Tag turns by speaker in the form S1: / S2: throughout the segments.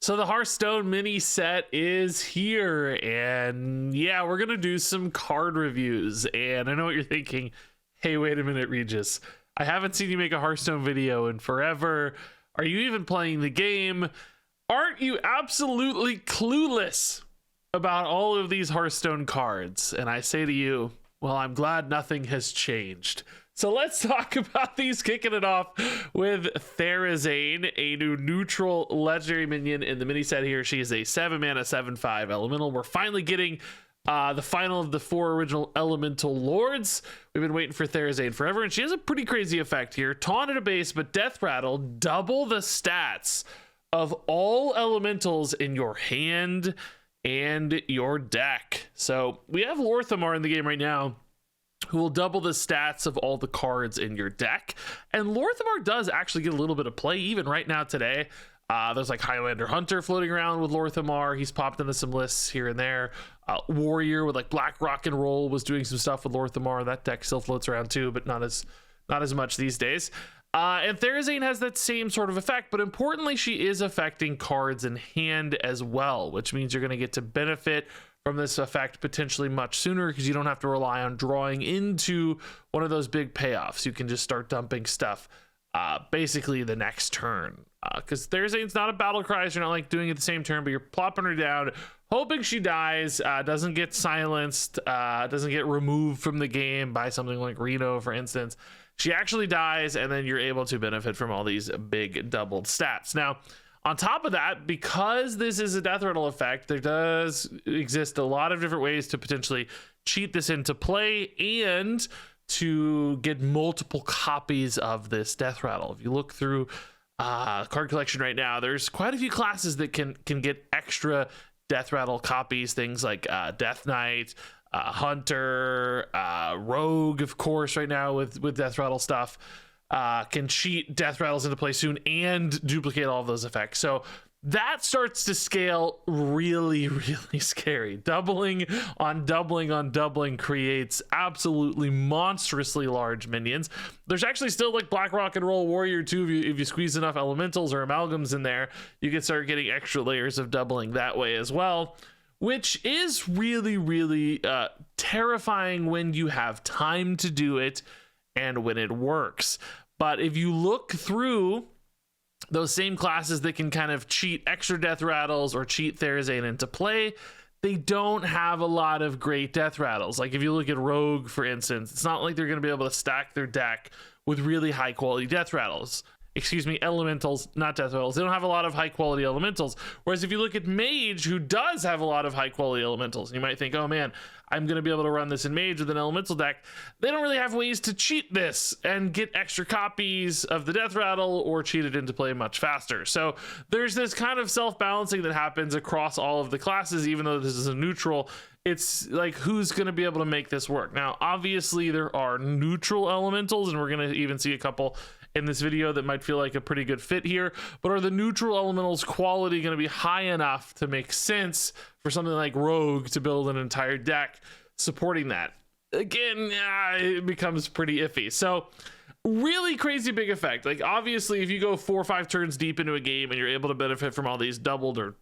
S1: So the Hearthstone mini set is here, and yeah, we're gonna do some card reviews. And I know what you're thinking. Hey, wait a minute, Regis. I haven't seen you make a Hearthstone video in forever. Are you even playing the game? Aren't you absolutely clueless about all of these Hearthstone cards? And I say to you, well, I'm glad nothing has changed. So let's talk about these, kicking it off with THERAZANE, a new neutral legendary minion in the mini set here. She is a 7-mana, 7/5 elemental. We're finally getting the final of the 4 original elemental lords. We've been waiting for THERAZANE forever, and she has a pretty crazy effect here. Taunt at a base, but Death Rattle, double the stats of all elementals in your hand and your deck. So we have Lorthamar in the game right now, who will double the stats of all the cards in your deck. And Lorthamar does actually get a little bit of play even right now today. There's like Highlander Hunter floating around with Lorthamar. He's popped into some lists here and there. Warrior with like Black Rock and Roll was doing some stuff with Lorthamar. That deck still floats around too, but not as much these days. And THERAZANE has that same sort of effect, but importantly, she is affecting cards in hand as well, which means you're going to get to benefit from this effect potentially much sooner because you don't have to rely on drawing into one of those big payoffs. You can just start dumping stuff basically the next turn, because THERAZANE's not a battle cry, so you're not like doing it the same turn, but you're plopping her down, hoping she dies, doesn't get silenced, doesn't get removed from the game by something like Reno, for instance. She actually dies, and then you're able to benefit from all these big doubled stats. Now, on top of that, because this is a Death Rattle effect, there does exist a lot of different ways to potentially cheat this into play and to get multiple copies of this Death Rattle. If you look through card collection right now, there's quite a few classes that can get extra Death Rattle copies, things like Death Knight, Hunter, Rogue, of course, right now with Death Rattle stuff. Can cheat Death Rattles into play soon and duplicate all of those effects. So that starts to scale really, really scary. Doubling on doubling creates absolutely monstrously large minions. There's actually still like Black Rock and Roll Warrior too. If you squeeze enough elementals or amalgams in there, you can start getting extra layers of doubling that way as well, which is really, really terrifying when you have time to do it and when it works. But if you look through those same classes that can kind of cheat extra Death Rattles or cheat THERAZANE into play, they don't have a lot of great Death Rattles. Like if you look at Rogue, for instance, it's not like they're going to be able to stack their deck with really high quality Death Rattles. Excuse me, elementals, not Death Rattles. They don't have a lot of high quality elementals. Whereas if you look at Mage, who does have a lot of high quality elementals, you might think, oh man, I'm going to be able to run this in Mage with an elemental deck. They don't really have ways to cheat this and get extra copies of the Death Rattle or cheat it into play much faster. So there's this kind of self-balancing that happens across all of the classes, even though this is a neutral. It's like, who's going to be able to make this work? Now, obviously, there are neutral elementals, and we're going to even see a couple in this video that might feel like a pretty good fit here, but are the neutral elementals quality going to be high enough to make sense for something like Rogue to build an entire deck supporting that? Again, it becomes pretty iffy. So really crazy big effect. Like obviously if you go 4 or 5 turns deep into a game and you're able to benefit from all these doubled on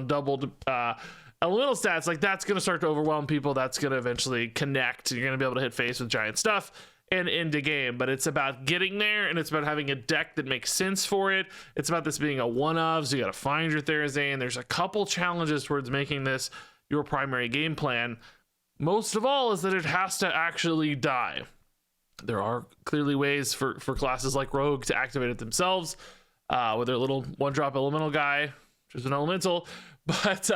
S1: doubled elemental stats, like that's going to start to overwhelm people. That's going to eventually connect. You're going to be able to hit face with giant stuff and end the game. But it's about getting there, and it's about having a deck that makes sense for it. It's about this being a one-of, so you got to find your THERAZANE. There's a couple challenges towards making this your primary game plan. Most of all is that it has to actually die. There are clearly ways for classes like Rogue to activate it themselves with their little one-drop elemental guy, which is an elemental. But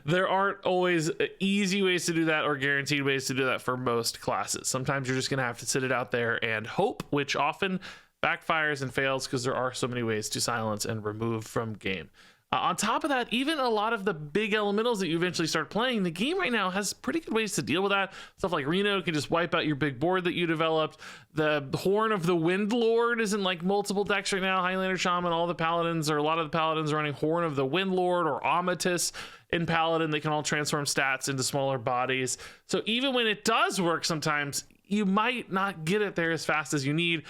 S1: there aren't always easy ways to do that or guaranteed ways to do that for most classes. Sometimes you're just going to have to sit it out there and hope, which often backfires and fails because there are so many ways to silence and remove from game. On top of that, even a lot of the big elementals that you eventually start playing, the game right now has pretty good ways to deal with that. Stuff like Reno can just wipe out your big board that you developed. The Horn of the Wind Lord is in like multiple decks right now. Highlander Shaman, all the paladins, or a lot of the paladins are running Horn of the Wind Lord or Amatus in Paladin. They can all transform stats into smaller bodies. So even when it does work, sometimes you might not get it there as fast as you need.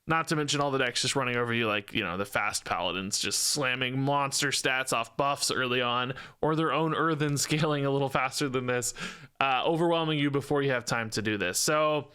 S1: Not to mention all the decks just running over you, like, you know, the fast paladins just slamming monster stats off buffs early on, or their own earthen scaling a little faster than this, overwhelming you before you have time to do this. So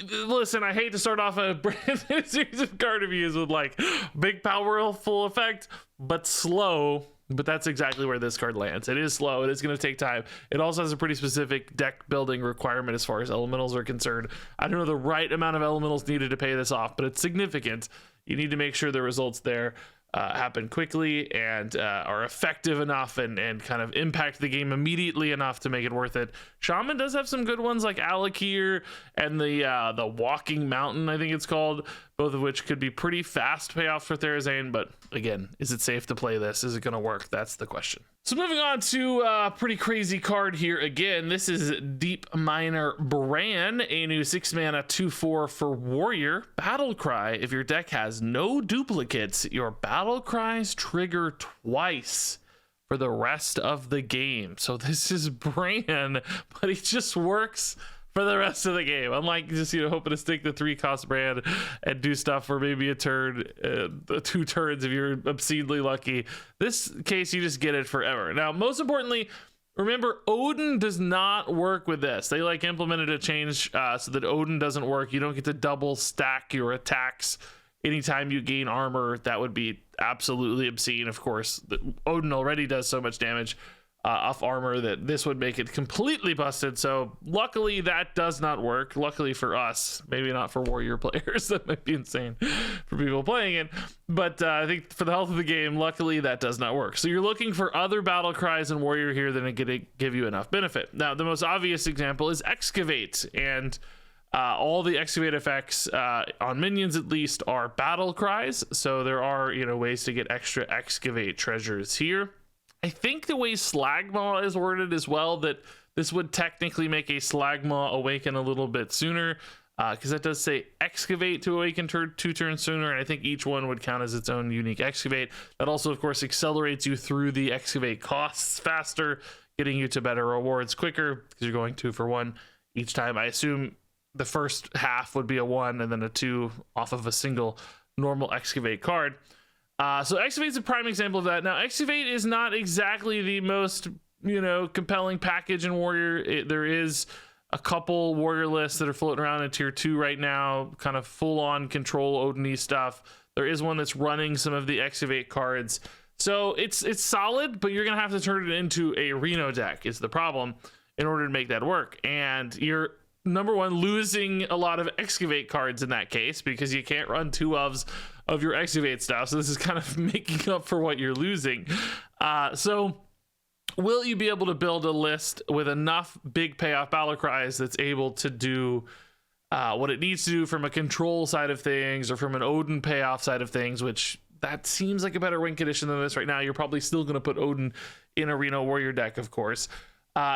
S1: listen, I hate to start off a brand new series of card reviews with like big powerful effect, but slow. But that's exactly where this card lands. It is slow. It is going to take time. It also has a pretty specific deck building requirement as far as elementals are concerned. I don't know the right amount of elementals needed to pay this off, but it's significant. You need to make sure the results there happen quickly and are effective enough and kind of impact the game immediately enough to make it worth it. Shaman does have some good ones like Alakir and the Walking Mountain, I think it's called, both of which could be pretty fast payoffs for THERAZANE. But again, is it safe to play this? Is it going to work? That's the question. So moving on to a pretty crazy card here again. This is Deep Miner Brann, a new 6-mana 2/4 for Warrior. Battle Cry. If your deck has no duplicates, your Battle Cries trigger twice for the rest of the game. So this is Brann, but he just works for the rest of the game. Unlike just, you know, hoping to stick the 3-cost Brann and do stuff for maybe a turn, 2 turns if you're obscenely lucky. This case, you just get it forever. Now, most importantly, remember, Odin does not work with this. They like implemented a change so that Odin doesn't work. You don't get to double stack your attacks anytime you gain armor. That would be absolutely obscene. Of course, Odin already does so much damage off armor that this would make it completely busted. So luckily that does not work. Luckily for us, maybe not for Warrior players. That might be insane for people playing it, but I think for the health of the game, luckily that does not work. So you're looking for other battle cries in Warrior here that are going to give you enough benefit. Now, the most obvious example is Excavate, and all the Excavate effects on minions at least are battle cries. So there are, you know, ways to get extra Excavate treasures here. I think the way Slagmaw is worded as well, that this would technically make a Slagmaw awaken a little bit sooner, because that does say Excavate to awaken 2 turns sooner, and I think each one would count as its own unique Excavate. That also, of course, accelerates you through the Excavate costs faster, getting you to better rewards quicker, because you're going 2 for 1 each time. I assume the first half would be a 1 and then a 2 off of a single normal Excavate card. So Excavate is a prime example of that. Now, Excavate is not exactly the most, you know, compelling package in Warrior. There is a couple Warrior lists that are floating around in tier 2 right now, kind of full-on control Odin-y stuff. There is one that's running some of the Excavate cards. So it's solid, but you're going to have to turn it into a Reno deck is the problem in order to make that work. And you're, number one, losing a lot of Excavate cards in that case, because you can't run 2 ofs of your Excavate stuff. So this is kind of making up for what you're losing. So will you be able to build a list with enough big payoff battle cries that's able to do what it needs to do from a control side of things or from an Odin payoff side of things, which that seems like a better win condition than this right now. You're probably still going to put Odin in a Reno Warrior deck, of course.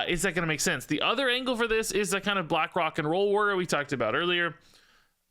S1: Is that going to make sense? The other angle for this is the kind of black rock and roll warrior we talked about earlier,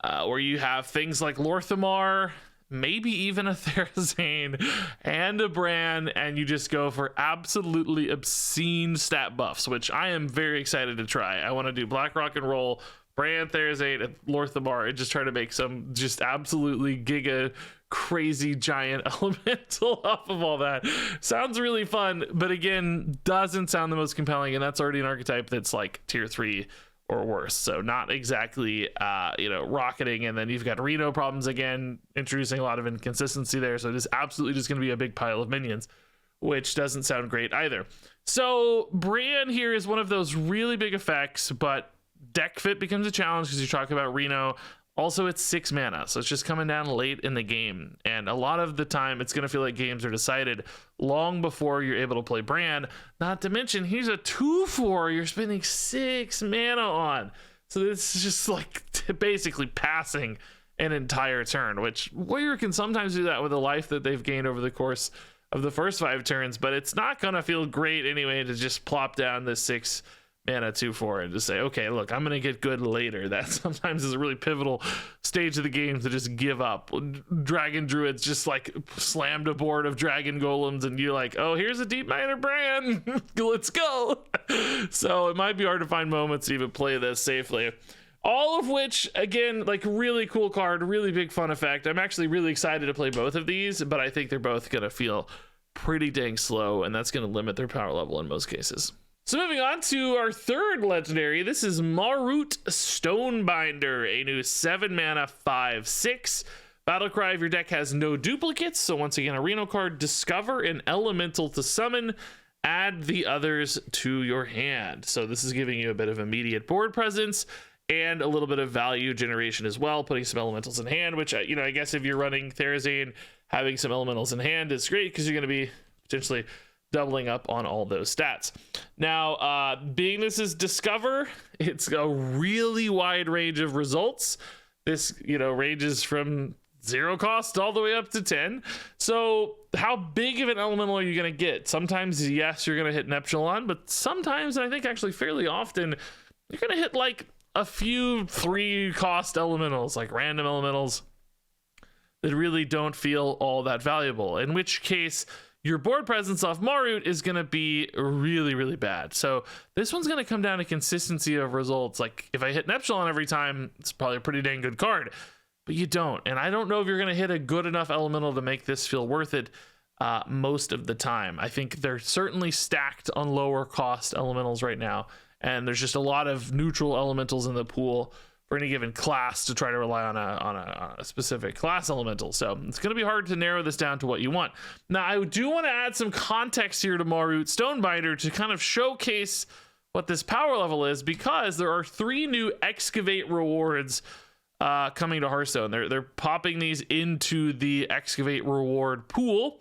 S1: where you have things like Lorthamar, maybe even a THERAZANE and a Brann, and you just go for absolutely obscene stat buffs, which I am very excited to try. I want to do black rock and roll, Brann, THERAZANE, and Lorthamar, and just try to make some just absolutely giga crazy giant elemental off of all that. Sounds really fun, but again, doesn't sound the most compelling, and that's already an archetype that's like tier 3 or worse. So not exactly, you know, rocketing. And then you've got Reno problems again, introducing a lot of inconsistency there. So it is absolutely just going to be a big pile of minions, which doesn't sound great either. So Brann here is one of those really big effects, but deck fit becomes a challenge because you're talking about Reno. Also, it's 6 mana, so it's just coming down late in the game. And a lot of the time, it's going to feel like games are decided long before you're able to play Brann. Not to mention, he's a 2/4 you're spending 6 mana on. So it's just like basically passing an entire turn, which Warrior can sometimes do that with a life that they've gained over the course of the first 5 turns, but it's not going to feel great anyway to just plop down this 6 mana 2/4 and just say, okay, look, I'm gonna get good later. That sometimes is a really pivotal stage of the game to just give up. Dragon Druids just like slammed a board of dragon golems and you're like, oh, here's a Deep Miner Brann. Let's go. So it might be hard to find moments to even play this safely, All of which, again, like really cool card, really big fun effect. I'm actually really excited to play both of these, but I think they're both going to feel pretty dang slow, and that's going to limit their power level in most cases. So moving on to our third legendary, this is Marut Stonebinder, a new 7 mana 5/6. Battlecry of your deck has no duplicates, so once again, a Reno card, discover an elemental to summon, add the others to your hand. So this is giving you a bit of immediate board presence and a little bit of value generation as well, putting some elementals in hand, which, you know, I guess if you're running THERAZANE, having some elementals in hand is great because you're going to be potentially doubling up on all those stats. Now, being this is Discover, it's a really wide range of results. This, you know, ranges from 0 cost all the way up to 10. So how big of an elemental are you going to get? Sometimes, yes, you're going to hit Neptulon, but sometimes, and I think actually fairly often, you're going to hit like a few 3 cost elementals, like random elementals that really don't feel all that valuable, in which case your board presence off Marut is going to be really, really bad. So this one's going to come down to consistency of results. Like if I hit Neptulon every time, it's probably a pretty dang good card, but you don't. And I don't know if you're going to hit a good enough elemental to make this feel worth it most of the time. I think they're certainly stacked on lower cost elementals right now, and there's just a lot of neutral elementals in the pool for any given class to try to rely on a specific class elemental. So it's going to be hard to narrow this down to what you want. Now, I do want to add some context here to Marut Stonebinder to kind of showcase what this power level is, because there are 3 new Excavate rewards coming to Hearthstone. They're popping these into the Excavate reward pool.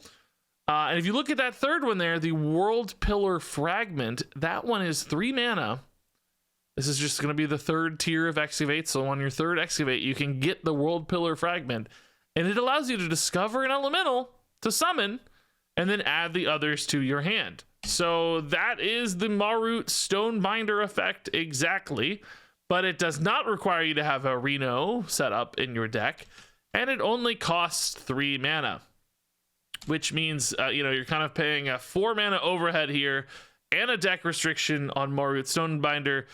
S1: And if you look at that third one there, the World Pillar Fragment, that one is 3 mana. This is just going to be the third tier of Excavate. So on your third Excavate, you can get the World Pillar Fragment, and it allows you to discover an elemental to summon and then add the others to your hand. So that is the Marut Stonebinder effect exactly, but it does not require you to have a Reno set up in your deck, and it only costs 3 mana. Which means, you know, you're kind of paying a 4 mana overhead here and a deck restriction on Marut Stonebinder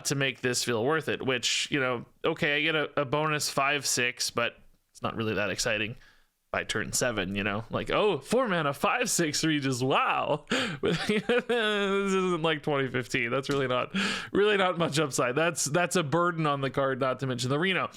S1: to make this feel worth it. Which, you know, okay, I get a bonus 5/6, but it's not really that exciting by turn 7, you know? Like, oh, 4 mana, 5/6 Regis, wow. But this isn't like 2015. That's really not much upside. That's a burden on the card, not to mention the Reno.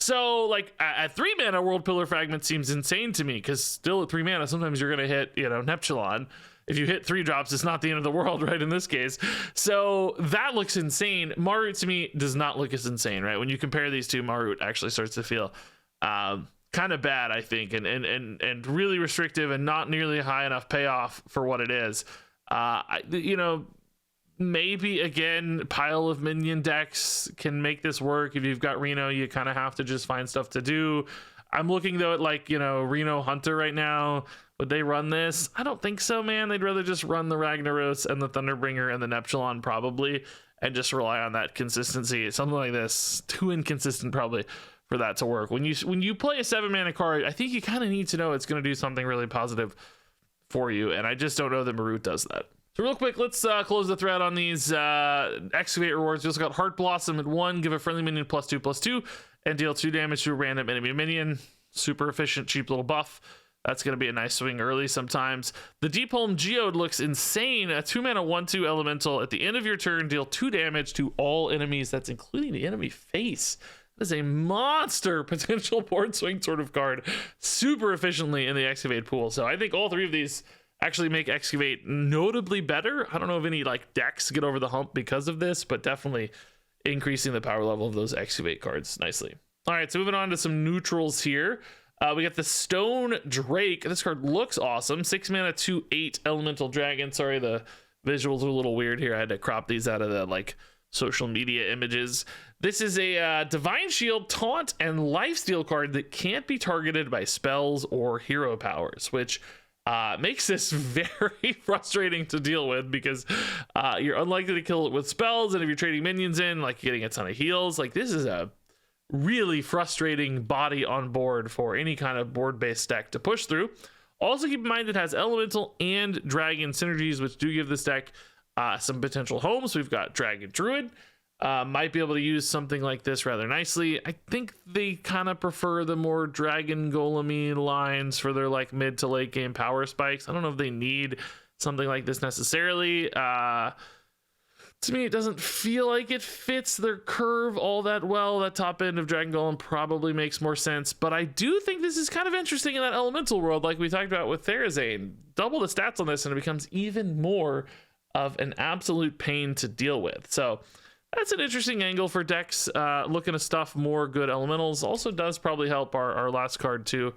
S1: So, like, at 3 mana, World Pillar Fragment seems insane to me, because still at 3 mana, sometimes you're going to hit, you know, Neptulon. If you hit 3 drops, it's not the end of the world, right, in this case. So, that looks insane. Marut, to me, does not look as insane, right? When you compare these two, Marut actually starts to feel kind of bad, I think, and really restrictive and not nearly high enough payoff for what it is. You know, maybe again, pile of minion decks can make this work. If you've got Reno, you kind of have to just find stuff to do. I'm looking though at, like, you know, Reno Hunter right now. Would they run this? I don't think so, man. They'd rather just run the Ragnaros and the Thunderbringer and the Neptulon probably, and just rely on that consistency. Something like this, too inconsistent probably for that to work. When you play a 7 mana card, I think you kind of need to know it's going to do something really positive for you, and I just don't know that Marut does that. So real quick, let's close the thread on these Excavate rewards. We also got Heart Blossom at 1, give a friendly minion +2/+2, and deal 2 damage to a random enemy minion. Super efficient, cheap little buff. That's going to be a nice swing early sometimes. The Deepholm Geode looks insane. A 2 mana 1/2 elemental. At the end of your turn, deal 2 damage to all enemies. That's including the enemy face. That is a monster potential board swing sort of card. Super efficiently in the Excavate pool. So I think all 3 of these actually make Excavate notably better. I don't know if any like decks get over the hump because of this, but definitely increasing the power level of those Excavate cards nicely. All right, so moving on to some neutrals here. We got the Stone Drake. This card looks awesome. 6 mana 2/8 elemental dragon. Sorry, the visuals are a little weird here. I had to crop these out of the like social media images. This is a Divine Shield, Taunt, and Lifesteal card that can't be targeted by spells or hero powers, which makes this very frustrating to deal with, because you're unlikely to kill it with spells, and if you're trading minions in, like getting a ton of heals, like this is a really frustrating body on board for any kind of board-based deck to push through. Also keep in mind it has elemental and dragon synergies, which do give this deck some potential homes. We've got Dragon Druid, might be able to use something like this rather nicely. I think they kind of prefer the more Dragon Golem lines for their like mid to late game power spikes. I don't know if they need something like this necessarily. To me, it doesn't feel like it fits their curve all that well. That top end of Dragon Golem probably makes more sense, but I do think this is kind of interesting in that elemental world, like we talked about with THERAZANE. Double the stats on this and it becomes even more of an absolute pain to deal with. So that's an interesting angle for decks looking to stuff more good elementals. Also does probably help our last card too,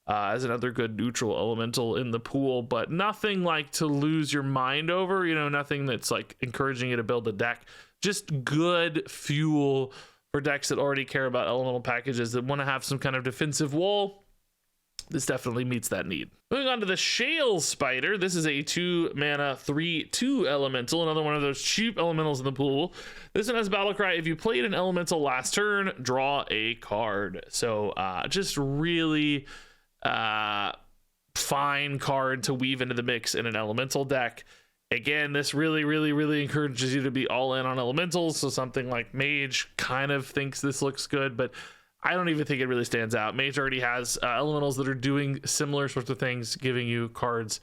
S1: as another good neutral elemental in the pool, but nothing like to lose your mind over, you know, nothing that's like encouraging you to build a deck. Just good fuel for decks that already care about elemental packages that want to have some kind of defensive wall. This definitely meets that need. Moving on to the Shale Spider. This is a 2 mana 3/2 elemental, another one of those cheap elementals in the pool. This one has battle cry. If you played an elemental last turn, draw a card. So just really fine card to weave into the mix in an elemental deck. Again, this really encourages you to be all in on elementals. So something like Mage kind of thinks this looks good, but I don't even think it really stands out. Mage already has elementals that are doing similar sorts of things, giving you cards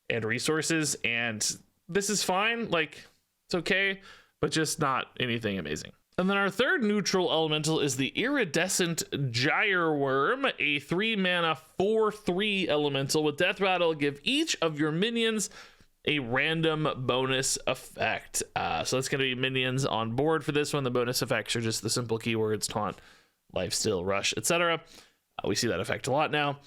S1: and resources, and this is fine. Like, it's okay, but just not anything amazing. And then our third neutral elemental is the Iridescent Gyreworm, a 3 mana 4/3 elemental with Death Rattle. Give each of your minions a random bonus effect. So it's going to be minions on board for this one. The bonus effects are just the simple keywords: taunt, lifesteal, rush, etc. We see that effect a lot now.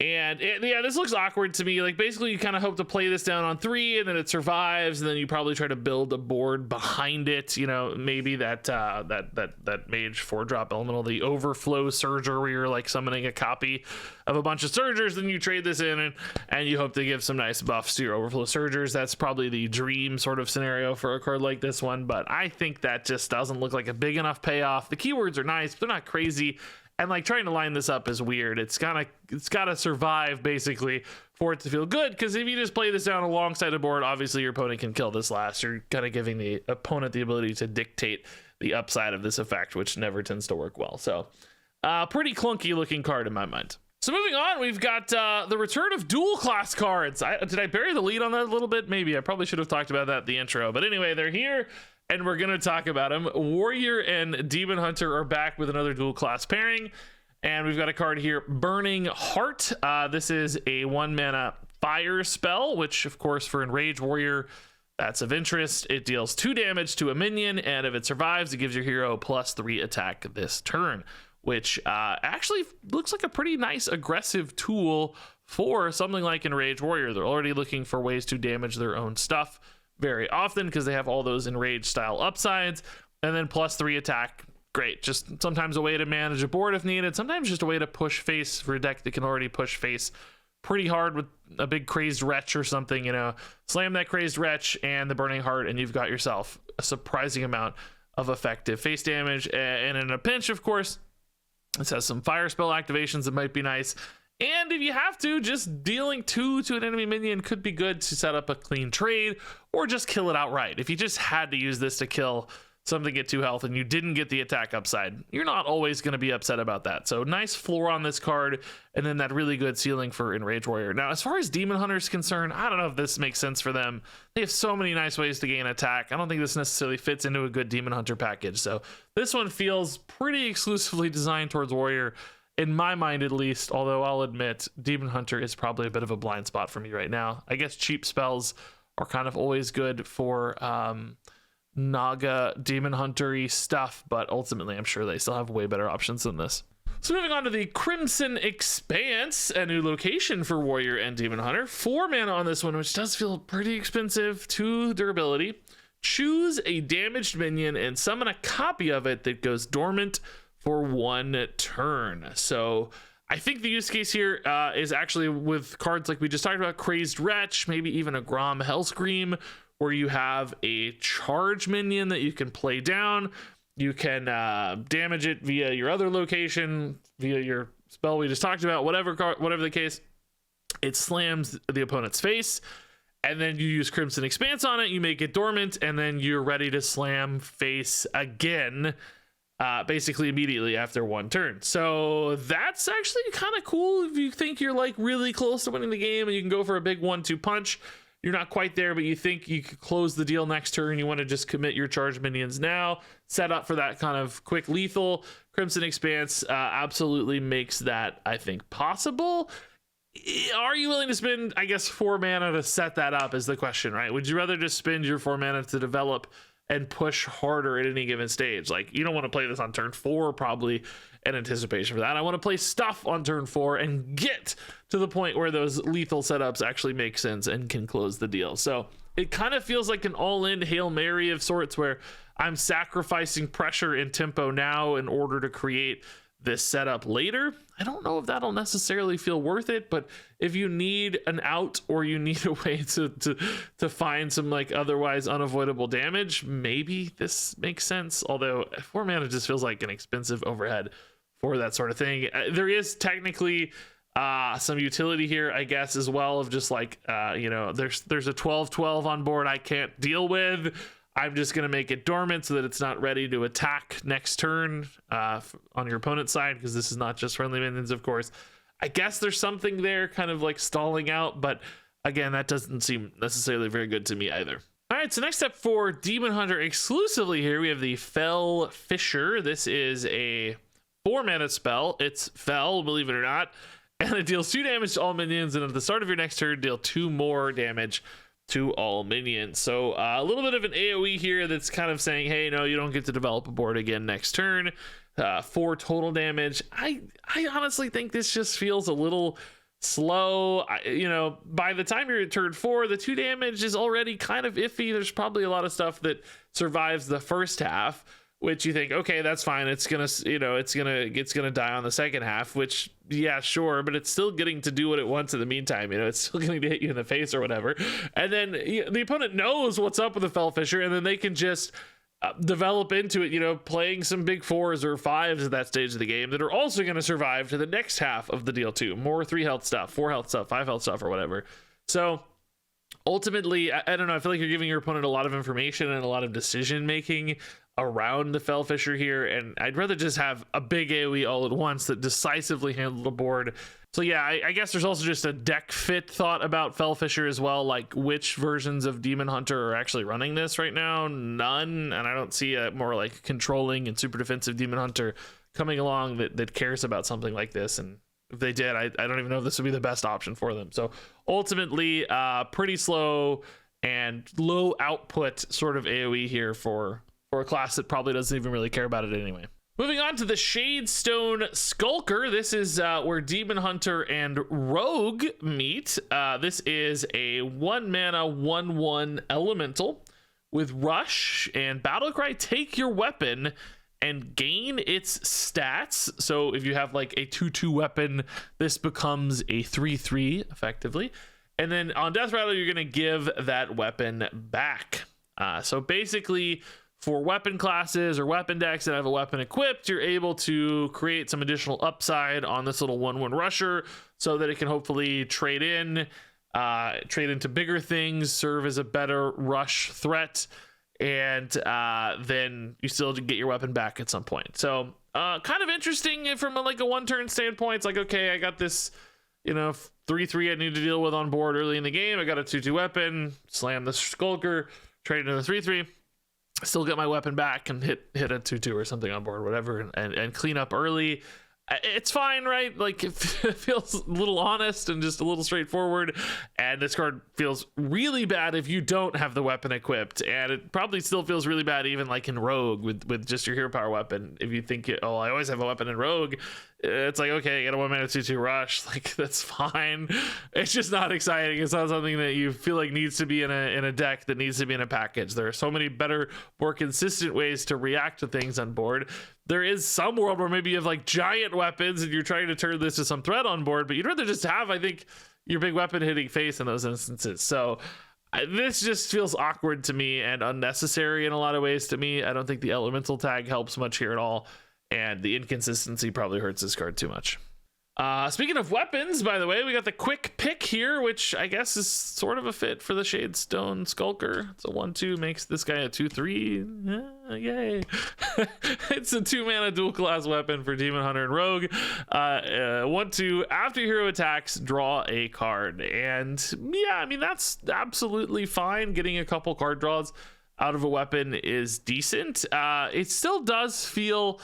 S1: And yeah, this looks awkward to me. Like, basically you kind of hope to play this down on 3 and then it survives, and then you probably try to build a board behind it. You know, maybe that Mage 4-drop elemental, the Overflow Surger, where you're like summoning a copy of a bunch of Surgers, then you trade this in and you hope to give some nice buffs to your Overflow Surgers. That's probably the dream sort of scenario for a card like this one, but I think that just doesn't look like a big enough payoff. The keywords are nice, but they're not crazy. And like, trying to line this up is weird. It's gotta survive basically for it to feel good, because if you just play this down alongside a board, obviously your opponent can kill this last. You're kind of giving the opponent the ability to dictate the upside of this effect, which never tends to work well. So pretty clunky looking card in my mind. So moving on, we've got the return of dual class cards. Did I bury the lead on that a little bit? Maybe. I probably should have talked about that in the intro, but anyway, they're here and we're gonna talk about them. Warrior and Demon Hunter are back with another dual class pairing, and we've got a card here, Burning Heart. This is a 1 mana fire spell, which of course for Enraged Warrior, that's of interest. It deals 2 damage to a minion, and if it survives, it gives your hero +3 attack this turn, which actually looks like a pretty nice aggressive tool for something like Enraged Warrior. They're already looking for ways to damage their own stuff very often because they have all those Enraged style upsides, and then +3 attack. Great. Just sometimes a way to manage a board if needed, sometimes just a way to push face for a deck that can already push face pretty hard with a big Crazed Wretch or something. You know, slam that Crazed Wretch and the Burning Heart, and you've got yourself a surprising amount of effective face damage. And in a pinch, of course, this has some fire spell activations that might be nice. And if you have to, just dealing 2 to an enemy minion could be good to set up a clean trade, or just kill it outright. If you just had to use this to kill something at 2 health and you didn't get the attack upside, you're not always going to be upset about that. So nice floor on this card, and then that really good ceiling for Enraged Warrior. Now, as far as Demon Hunter is concerned, I don't know if this makes sense for them. They have so many nice ways to gain attack. I don't think this necessarily fits into a good Demon Hunter package. So this one feels pretty exclusively designed towards Warrior, in my mind at least, although I'll admit Demon Hunter is probably a bit of a blind spot for me right now. I guess cheap spells are kind of always good for Naga Demon Hunter-y stuff, but ultimately I'm sure they still have way better options than this. So moving on to the Crimson Expanse, a new location for Warrior and Demon Hunter. 4 mana on this one, which does feel pretty expensive. 2 durability. Choose a damaged minion and summon a copy of it that goes dormant for 1 turn. So I think the use case here is actually with cards like we just talked about, Crazed Wretch, maybe even a Grom Hellscream, where you have a charge minion that you can play down. You can damage it via your other location, via your spell we just talked about, whatever the case. It slams the opponent's face, and then you use Crimson Expanse on it, you make it dormant, and then you're ready to slam face again, basically immediately after one turn. So that's actually kind of cool if you think you're like really close to winning the game and you can go for a big 1-2 punch. You're not quite there, but you think you could close the deal next turn. You want to just commit your charged minions now, set up for that kind of quick lethal. Crimson Expanse absolutely makes that, I think, possible. Are you willing to spend, I guess, 4 mana to set that up is the question, right? Would you rather just spend your 4 mana to develop and push harder at any given stage? Like, you don't want to play this on turn 4, probably, in anticipation for that. I want to play stuff on turn 4 and get to the point where those lethal setups actually make sense and can close the deal. So it kind of feels like an all-in Hail Mary of sorts, where I'm sacrificing pressure and tempo now in order to create this setup later. I don't know if that'll necessarily feel worth it, but if you need an out or you need a way to find some like otherwise unavoidable damage, maybe this makes sense. Although 4 mana just feels like an expensive overhead for that sort of thing. There is technically some utility here, I guess, as well, of just like you know, there's a 12/12 on board I can't deal with. I'm just going to make it dormant so that it's not ready to attack next turn on your opponent's side, because this is not just friendly minions, of course. I guess there's something there kind of like stalling out, but again, that doesn't seem necessarily very good to me either. All right, so next up for Demon Hunter exclusively here, we have the Fell Fisher. This is a 4-mana spell. It's Fell, believe it or not, and it deals 2 damage to all minions, and at the start of your next turn, deal 2 more damage to all minions. So a little bit of an AoE here that's kind of saying, hey, no, you don't get to develop a board again next turn. 4 total damage. I honestly think this just feels a little slow. You know, by the time you're at turn 4, the 2 damage is already kind of iffy. There's probably a lot of stuff that survives the first half, which you think, okay, that's fine. It's gonna, you know, it's gonna die on the second half, which, yeah, sure, but it's still getting to do what it wants in the meantime. You know, it's still going to hit you in the face or whatever. And then the opponent knows what's up with the Fell Fisher, and then they can just develop into it, you know, playing some big 4s or 5s at that stage of the game that are also going to survive to the next half of the deal too. More 3 health stuff, 4 health stuff, 5 health stuff, or whatever. So ultimately, I don't know, I feel like you're giving your opponent a lot of information and a lot of decision making around the Fell Fisher here, and I'd rather just have a big AoE all at once that decisively handle the board. So yeah, I guess there's also just a deck fit thought about Fell Fisher as well, like which versions of Demon Hunter are actually running this right now? None, and I don't see a more like controlling and super defensive Demon Hunter coming along that cares about something like this. And if they did, I don't even know if this would be the best option for them. So ultimately, pretty slow and low output sort of AoE here for a class that probably doesn't even really care about it anyway. Moving on to the Shadestone Skulker. This is where Demon Hunter and Rogue meet. This is a 1-mana 1/1 elemental with Rush and Battlecry. Take your weapon and gain its stats. So if you have like a 2/2 weapon, this becomes a 3/3 effectively. And then on Death Rattle, you're going to give that weapon back. So basically, for weapon classes or weapon decks that have a weapon equipped, you're able to create some additional upside on this little 1/1 rusher so that it can hopefully trade into bigger things, serve as a better rush threat, and then you still get your weapon back at some point. So kind of interesting from a 1-turn standpoint. It's like, okay, I got this, you know, 3/3 I need to deal with on board early in the game. I got a 2/2 weapon, slam the Skulker, trade into the 3/3. Still get my weapon back and hit a 2/2 or something on board, whatever, and clean up early. It's fine, right? Like, it feels a little honest and just a little straightforward. And this card feels really bad if you don't have the weapon equipped, and it probably still feels really bad even like in Rogue with just your hero power weapon. If you think, oh, I always have a weapon in Rogue, it's like, okay, I got a 1-mana 2/2 rush, like, that's fine. It's just not exciting. It's not something that you feel like needs to be in a deck, that needs to be in a package. There are so many better, more consistent ways to react to things on board. There is some world where maybe you have like giant weapons and you're trying to turn this to some threat on board, but you'd rather just have, I think, your big weapon hitting face in those instances. So this just feels awkward to me and unnecessary in a lot of ways to me. I don't think the elemental tag helps much here at all, and the inconsistency probably hurts this card too much. Speaking of weapons, by the way, we got the quick pick here, which I guess is sort of a fit for the Shadestone Skulker. It's a 1/2, makes this guy a 2/3. Yay. It's a 2-mana dual class weapon for Demon Hunter and Rogue. 1/2, after hero attacks, draw a card. And yeah, I mean, that's absolutely fine. Getting a couple card draws out of a weapon is decent. It still does feel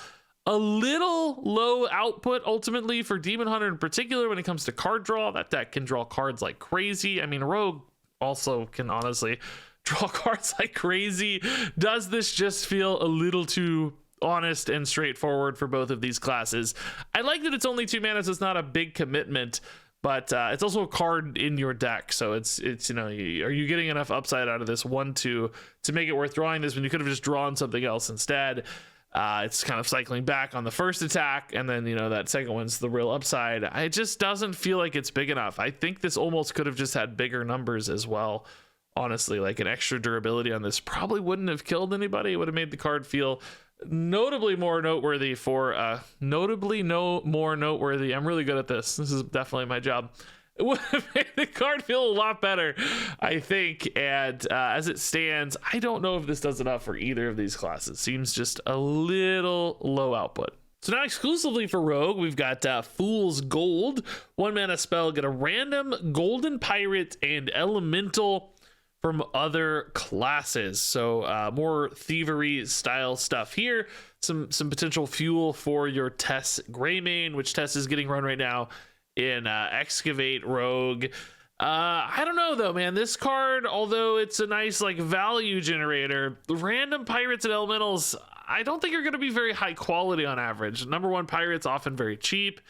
S1: a little low output ultimately for Demon Hunter in particular when it comes to card draw. That deck can draw cards like crazy. I mean, Rogue also can honestly draw cards like crazy. Does this just feel a little too honest and straightforward for both of these classes? I like that it's only 2 mana, so it's not a big commitment, but it's also a card in your deck, so it's you know, are you getting enough upside out of this 1/2 to make it worth drawing this when you could have just drawn something else instead? It's kind of cycling back on the first attack, and then, you know, that second one's the real upside. It just doesn't feel like it's big enough. I think this almost could have just had bigger numbers as well. Honestly, like an extra durability on this probably wouldn't have killed anybody. It would have made the card feel notably more noteworthy for I'm really good at this. This is definitely my job. It would have made the card feel a lot better, I think. And as it stands, I don't know if this does enough for either of these classes. Seems just a little low output. So now exclusively for Rogue, we've got Fool's Gold. 1 mana spell, get a random Golden Pirate and Elemental from other classes. So more thievery style stuff here. Some potential fuel for your Tess Greymane, which Tess is getting run right now in Excavate Rogue. I don't know though, man. This card, although it's a nice like value generator, random pirates and elementals, I don't think are going to be very high quality on average. Number 1 pirates often very cheap.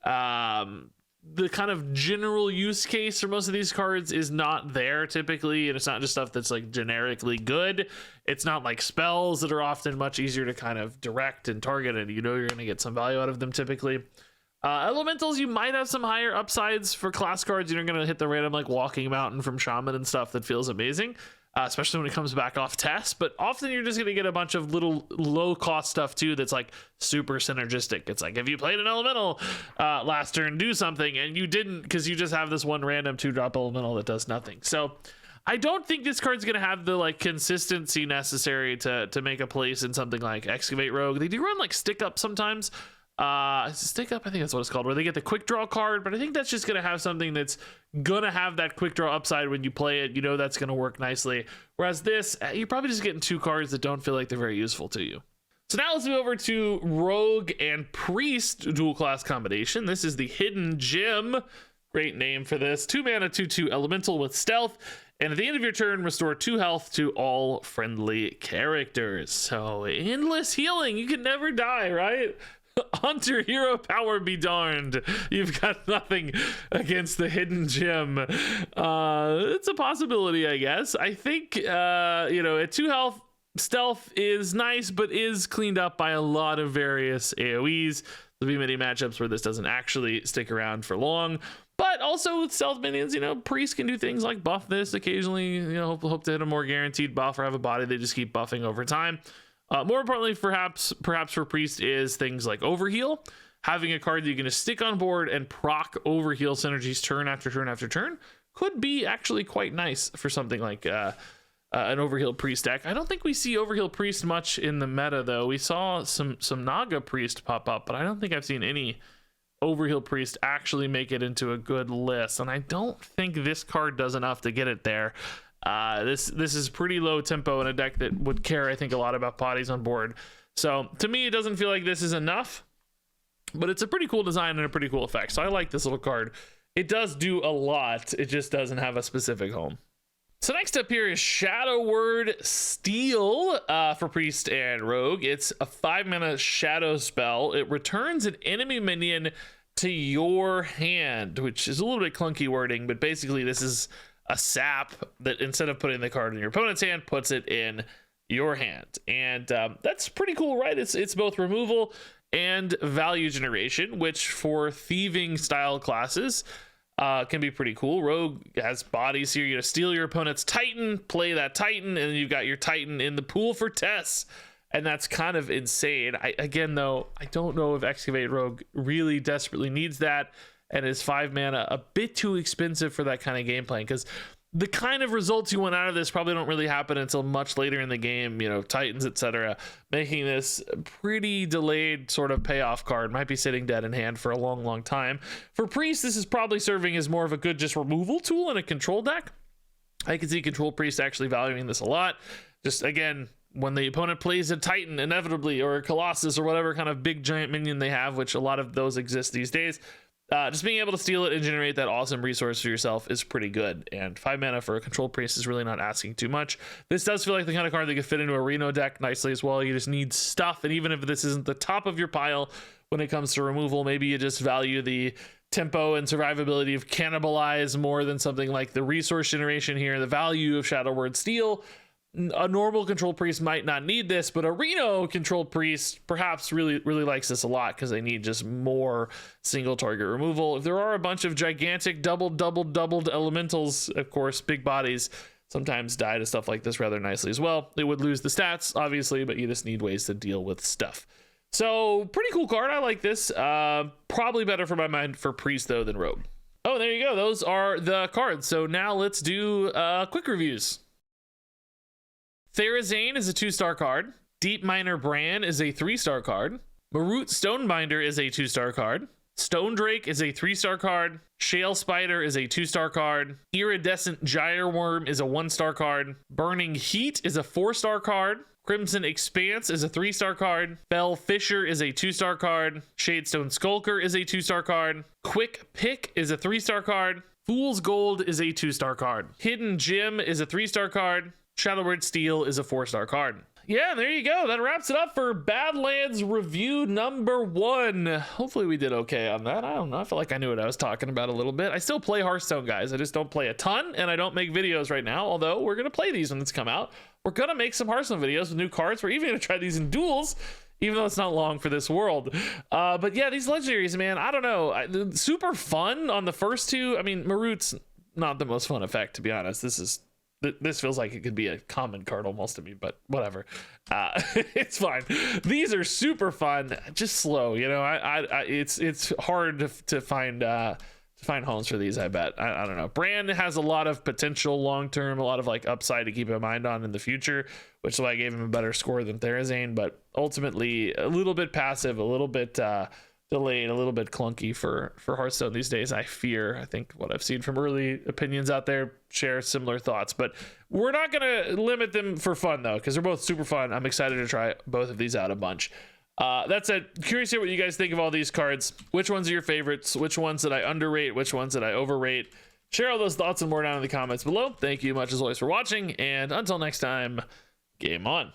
S1: The kind of general use case for most of these cards is not there typically, and it's not just stuff that's like generically good. It's not like spells that are often much easier to kind of direct and target, and you know you're going to get some value out of them typically. Elementals, you might have some higher upsides for class cards. You're going to hit the random like Walking Mountain from Shaman and stuff that feels amazing, especially when it comes back off Tess. But often you're just going to get a bunch of little low cost stuff too that's like super synergistic. It's like if you played an elemental last turn, do something, and you didn't because you just have this one random 2-drop elemental that does nothing. So I don't think this card's going to have the like consistency necessary to make a place in something like Excavate Rogue. They do run like Stick Up sometimes. Stick Up, I think that's what it's called, where they get the quick draw card, but I think that's just going to have something that's going to have that quick draw upside when you play it. You know that's going to work nicely. Whereas this, you're probably just getting 2 cards that don't feel like they're very useful to you. So now let's move over to Rogue and Priest dual class combination. This is the Hidden Gem. Great name for this. 2 mana, 2/2 elemental with stealth. And at the end of your turn, restore 2 health to all friendly characters. So endless healing. You can never die, right? Hunter hero power be darned. You've got nothing against the Hidden Gem. It's a possibility, I guess. I think, you know, at 2 health, stealth is nice, but is cleaned up by a lot of various AoEs. There'll be many matchups where this doesn't actually stick around for long. But also with stealth minions, you know, Priest can do things like buff this occasionally, you know, hope to hit a more guaranteed buff or have a body they just keep buffing over time. More importantly, perhaps for Priest is things like Overheal. Having a card that you can just stick on board and proc Overheal synergies turn after turn after turn could be actually quite nice for something like an Overheal Priest deck. I don't think we see Overheal Priest much in the meta, though. We saw some Naga Priest pop up, but I don't think I've seen any Overheal Priest actually make it into a good list, and I don't think this card does enough to get it there. This is pretty low tempo in a deck that would care, I think, a lot about bodies on board. So to me, it doesn't feel like this is enough, but it's a pretty cool design and a pretty cool effect. So I like this little card. It does do a lot. It just doesn't have a specific home. So next up here is Shadow Word Steal for Priest and Rogue. It's a 5-mana shadow spell. It returns an enemy minion to your hand, which is a little bit clunky wording, but basically this is a sap that instead of putting the card in your opponent's hand, puts it in your hand. And that's pretty cool, right? It's both removal and value generation, which for thieving style classes can be pretty cool. Rogue has bodies here. You steal your opponent's Titan, play that Titan, and then you've got your Titan in the pool for Tess. and that's kind of insane. Again though, I don't know if Excavate Rogue really desperately needs that, and is 5 mana a bit too expensive for that kind of game plan, because the kind of results you want out of this probably don't really happen until much later in the game, you know, Titans, etc., making this pretty delayed sort of payoff card. Might be sitting dead in hand for a long time. For Priest, this is probably serving as more of a good just removal tool in a control deck. I can see Control Priest actually valuing this a lot. Just again, when the opponent plays a Titan inevitably, or a Colossus, or whatever kind of big giant minion they have, which a lot of those exist these days, just being able to steal it and generate that awesome resource for yourself is pretty good. And 5 mana for a Control Priest is really not asking too much. This does feel like the kind of card that could fit into a Reno deck nicely as well. You just need stuff, and even if this isn't the top of your pile when it comes to removal, maybe you just value the tempo and survivability of Cannibalize more than something like the resource generation here, the value of Shadow Word Steal. A normal Control Priest might not need this, but a Reno Control Priest perhaps really likes this a lot, because they need just more single target removal. If there are a bunch of gigantic doubled elementals, of course, big bodies sometimes die to stuff like this rather nicely as well. They would lose the stats, obviously, but you just need ways to deal with stuff. So pretty cool card. I like this. Probably better for my mind for Priest though than Rogue. Oh, there you go. Those are the cards. So now let's do quick reviews. THERAZANE is a 2-star card. Deep Miner Brann is a 3-star card. Marut Stonebinder is a 2-star card. Stone Drake is a 3-star card. Shale Spider is a 2-star card. Iridescent Gyreworm is a 1-star card. Burning Heat is a 4-star card. Crimson Expanse is a 3-star card. Fell Fisher is a 2-star card. Shadestone Skulker is a 2-star card. Quick Pick is a 3-star card. Fool's Gold is a 2-star card. Hidden Gem is a 3-star card. Shadow Word Steal is a 4-star card. Yeah, there you go. That wraps it up for Badlands review number 1. Hopefully we did okay on that. I don't know. I feel like I knew what I was talking about a little bit. I still play Hearthstone, guys. I just don't play a ton, and I don't make videos right now, although we're going to play these when it's come out. We're going to make some Hearthstone videos with new cards. We're even going to try these in duels, even though it's not long for this world. But yeah, these legendaries, man, I don't know. Super fun on the first two. I mean, Marut's not the most fun effect, to be honest. This feels like it could be a common card almost to me, but whatever. It's fine. These are super fun, just slow. You know, it's hard to find homes for these. I bet. I don't know. Brann has a lot of potential long term, a lot of like upside to keep in mind on in the future, which is why I gave him a better score than THERAZANE. But ultimately, a little bit passive, a little bit delayed, a little bit clunky for Hearthstone these days. I think what I've seen from early opinions out there share similar thoughts, but we're not gonna limit them for fun though, because they're both super fun. I'm excited to try both of these out a bunch. That's it. Curious to hear what you guys think of all these cards. Which ones are your favorites? Which ones did I underrate? Which ones did I overrate? Share all those thoughts and more down in the comments below. Thank you much as always for watching, and until next time, game on.